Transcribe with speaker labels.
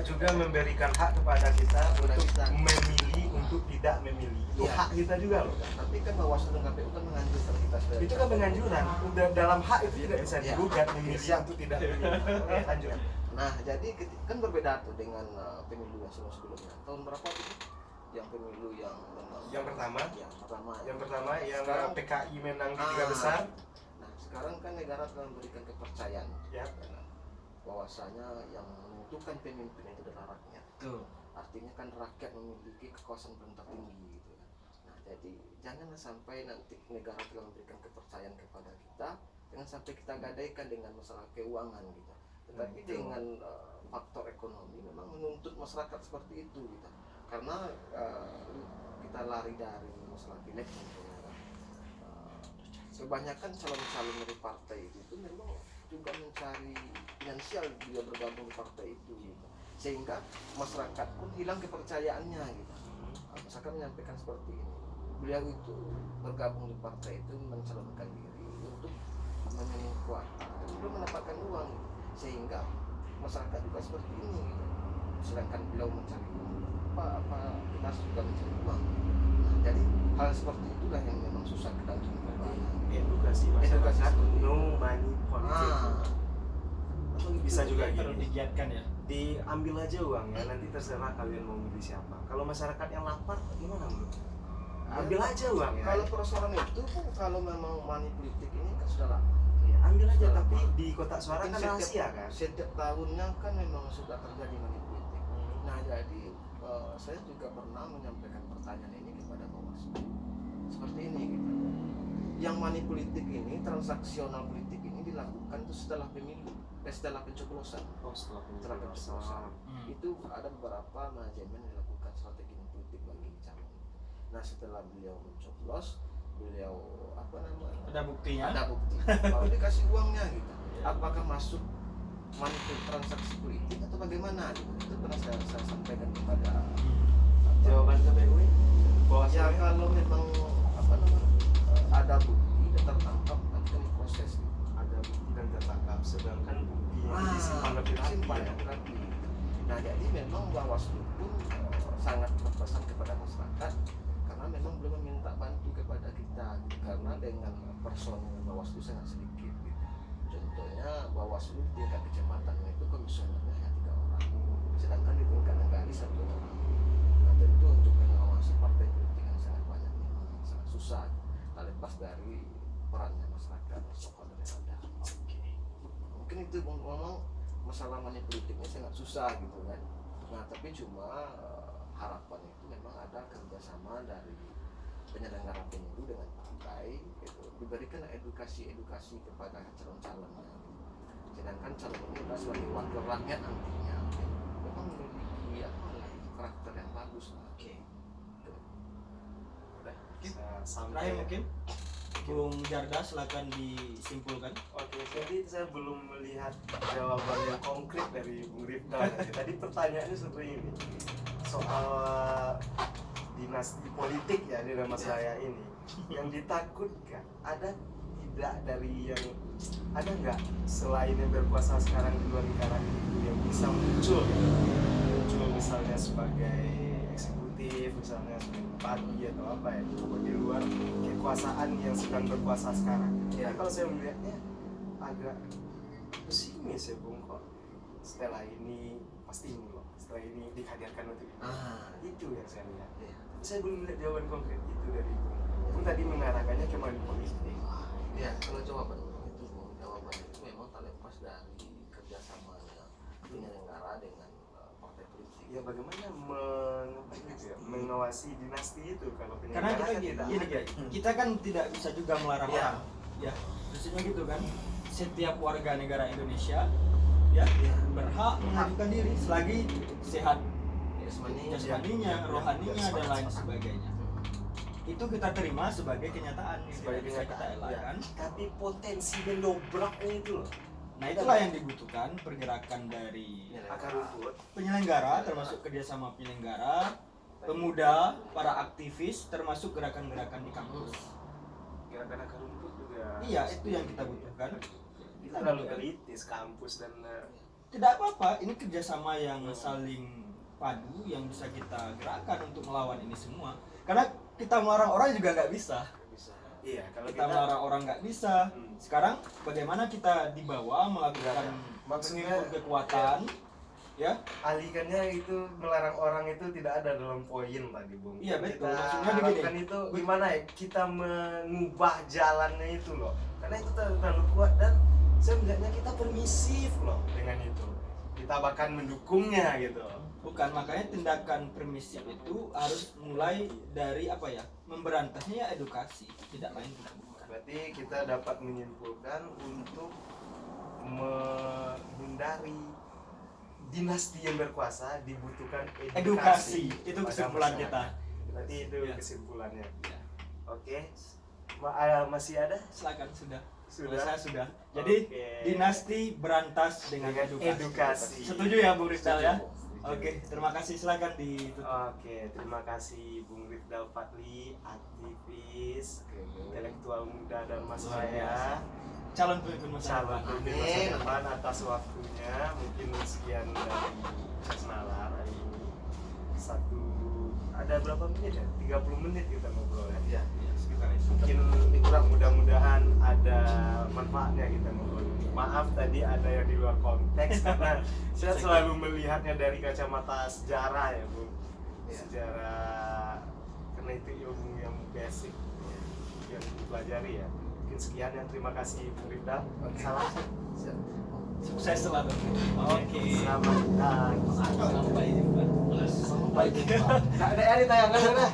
Speaker 1: juga memberikan hak kepada kita untuk memilih untuk tidak memilih. Itu hak kita juga loh.
Speaker 2: Tapi kan Bawaslu dan KPU kan menganjurkan kita.
Speaker 1: Itu kan penganjuran. Dalam hak itu tidak bisa digugat memilih untuk tidak memilih. Lanjut.
Speaker 2: Nah, jadi kan berbeda tuh dengan pemilu yang sebelumnya. Tahun berapa itu? Yang pemilu
Speaker 1: yang pertama yang
Speaker 2: sekarang,
Speaker 1: PKI menang di 3 besar.
Speaker 2: Nah, sekarang kan negara telah memberikan kepercayaan
Speaker 1: Ya.
Speaker 2: Bahwasanya yang menentukan pemimpin itu adalah rakyat.
Speaker 3: Tuh.
Speaker 2: Artinya kan rakyat memiliki kekuasaan paling tertinggi gitu kan. Nah, jadi jangan sampai nanti negara telah memberikan kepercayaan kepada kita, jangan sampai kita gadaikan dengan masalah keuangan gitu. Tetapi dengan faktor ekonomi memang menuntut masyarakat seperti itu gitu. Karena kita lari dari masalah pileg contohnya kan. Kebanyakan calon-calon dari partai itu memang juga mencari finansial dia bergabung di partai itu gitu. Sehingga masyarakat pun hilang kepercayaannya gitu. Masyarakat menyampaikan seperti ini, beliau itu bergabung di partai itu mencalonkan diri untuk memenuhi kuota dan belum mendapatkan uang gitu. Sehingga masyarakat juga seperti ini gitu. Sedangkan beliau mencari uang, apa kita juga mencari uang. Nah, jadi hal seperti itulah yang memang susah kita untuk
Speaker 1: Edukasi masyarakat no money politik. Bisa juga
Speaker 3: perlu
Speaker 1: gini.
Speaker 3: digiatkan ya.
Speaker 1: Diambil aja uangnya, nanti terserah kalian mau milih siapa. Kalau masyarakat yang lapar gimana menurut? Ambil aja uangnya.
Speaker 2: Kalau persoalan itu kalau memang money politik ini kan sudah lama.
Speaker 1: Ya, ambil aja,
Speaker 2: Sudah
Speaker 1: tapi
Speaker 2: lama.
Speaker 1: di kotak suara kan rahasia kan.
Speaker 2: Setiap tahunnya kan memang sudah terjadi money politik. Nah, jadi saya juga pernah menyampaikan pertanyaan ini kepada Bawaslu. Seperti ini gitu. Yang money politik ini, transaksional politik ini dilakukan itu setelah pemilu, setelah pencoblosan.
Speaker 1: Setelah
Speaker 2: pencoblosan. Itu ada beberapa manajemen yang dilakukan strategi politik bagi calon. Nah, setelah beliau mencoblos, beliau
Speaker 3: Ada buktinya.
Speaker 2: ada bukti lalu dikasih uangnya gitu. Apakah masuk money transaksi politik atau bagaimana gitu. Itu pernah saya sampaikan kepada
Speaker 1: jawaban KPU
Speaker 2: ya kalau memang ada bukti dan tertangkap akan diproses gitu.
Speaker 1: ada bukti dan tertangkap, sedangkan bukti yang disimpan lebih rapi.
Speaker 2: Nah, jadi memang Bawaslu pun sangat berpesan kepada masyarakat karena memang belum meminta bantu kepada kita gitu. Karena dengan personil Bawaslu sangat sedikit gitu. Contohnya Bawaslu di tingkat kecamatan itu komisionernya hanya 3 orang, sedangkan di tingkat negara 1 orang. Nah, tentu untuk mengawasi partai politik yang sangat banyak memang sangat susah, tak lepas dari perannya masyarakat tokoh dari ada. Mungkin itu ngomong masalah money politiknya sangat susah gitu kan. Nah, tapi cuma harapan itu memang ada kerjasama dari penyelenggara pemilu dengan partai gitu. Diberikan edukasi kepada calon-calonnya gitu. Sedangkan calon ini adalah sebagai wakil rakyat nantinya memang memiliki karakter yang bagus lah.
Speaker 3: Terakhir mungkin Bung Jarda, silakan disimpulkan.
Speaker 1: Oke, jadi saya belum melihat jawaban yang konkret dari Bung Rifda. Tadi pertanyaannya seperti ini, soal dinasti politik ya di nama saya ini, yang ditakutkan ada tidak dari yang ada nggak selain yang berkuasa sekarang di luar negara itu yang bisa muncul misalnya sebagai eksekutif, misalnya sebagai bupati atau apa ya, di luar kekuasaan yang sedang berkuasa sekarang. Ya, kalau saya melihatnya agak pesimis ya Bung, kok setelah ini pasti ini loh, setelah ini dihadirkan untuk ini. Itu yang saya lihat. Saya belum lihat jawaban konkret itu dari Bung. Bung tadi mengarahkannya cuma di politik.
Speaker 2: Ya, kalau jawaban itu memang tak lepas dari kerjasamanya penyelenggara dengan partai politik.
Speaker 1: Ya, bagaimana mengawasi dinasti itu kalau
Speaker 3: Karena kita kan tidak bisa juga melarang orang. Ya, maksudnya gitu kan. Setiap warga negara Indonesia berhak mengajukan diri selagi sehat jasmaninya, rohaninya dan lain sebagainya. Itu kita terima sebagai kenyataan yang tidak bisa kita elakkan.
Speaker 1: Tapi potensi mendobraknya itu loh.
Speaker 3: Nah, itulah yang dibutuhkan pergerakan dari
Speaker 1: Akar rumput,
Speaker 3: penyelenggara, termasuk kerjasama penyelenggara, pemuda, para aktivis, termasuk gerakan-gerakan di kampus.
Speaker 1: gerakan akar rumput juga.
Speaker 3: Iya, itu yang kita butuhkan.
Speaker 1: Kita terlalu elitis kampus dan
Speaker 3: tidak apa-apa, ini kerjasama yang saling padu yang bisa kita gerakkan untuk melawan ini semua. Karena kita melarang orang juga nggak bisa.
Speaker 2: Bisa.
Speaker 1: Iya, kalau
Speaker 3: Kita melarang orang nggak bisa. Sekarang bagaimana kita di bawah melakukan
Speaker 1: maksudnya
Speaker 3: mengimpun kekuatan, ya?
Speaker 1: alihkannya itu melarang orang itu tidak ada dalam poin tadi Bung.
Speaker 3: Iya, betul.
Speaker 1: Kita
Speaker 3: Maksudnya begini.
Speaker 1: harapkan itu gimana ya? Kita mengubah jalannya itu loh. Karena itu terlalu kuat dan saya melihatnya kita permisif loh dengan itu. Kita bahkan mendukungnya gitu.
Speaker 3: Bukan, makanya tindakan permisif itu harus mulai dari apa ya? Memberantasnya ya edukasi, tidak lain tidak bukan.
Speaker 1: Berarti kita dapat menyimpulkan untuk menghindari dinasti yang berkuasa dibutuhkan
Speaker 3: Edukasi, itu
Speaker 1: pada
Speaker 3: kesimpulan
Speaker 1: masyarakat.
Speaker 3: kita.
Speaker 1: Berarti itu
Speaker 3: Ya.
Speaker 1: kesimpulannya.
Speaker 3: Ya.
Speaker 1: Oke. Masih ada?
Speaker 3: Silakan sudah.
Speaker 1: Sudah.
Speaker 3: Saya sudah. Jadi
Speaker 1: Oke.
Speaker 3: dinasti berantas dengan
Speaker 1: Dengan
Speaker 3: edukasi.
Speaker 1: edukasi.
Speaker 3: Setuju ya Bung Rifdal ya?
Speaker 2: Setuju.
Speaker 3: Oke, terima kasih, silakan ditutup.
Speaker 1: Oke, terima kasih Bung Rifdal Fadli, aktivis, intelektual muda dan mas
Speaker 3: Luar
Speaker 1: saya,
Speaker 3: Calon pemimpin masa
Speaker 1: calon
Speaker 3: depan.
Speaker 1: pemimpin masa depan atas waktunya. Mungkin sekian dari Nalar hari ini. Ada berapa menit ya? 30 menit kita ngobrol ya.
Speaker 2: Ya.
Speaker 3: Ya, sekitar itu.
Speaker 1: Mungkin kurang, mudah-mudahan ada manfaatnya kita ngobrol. Maaf tadi ada yang di luar konteks karena saya selalu melihatnya dari kacamata sejarah ya Bu.
Speaker 2: Ya.
Speaker 1: Sejarah, karena itu ilmu yang basic yang dipelajari ya. Mungkin sekian ya, terima kasih Bu Rifdal.
Speaker 2: Oke.
Speaker 1: Salam.
Speaker 2: Siap.
Speaker 3: Sukses selalu. Oke.
Speaker 1: Selamat datang.
Speaker 3: Sampai jumpa.
Speaker 2: Sampai jumpa. Nggak ada yang ditayangkan mana?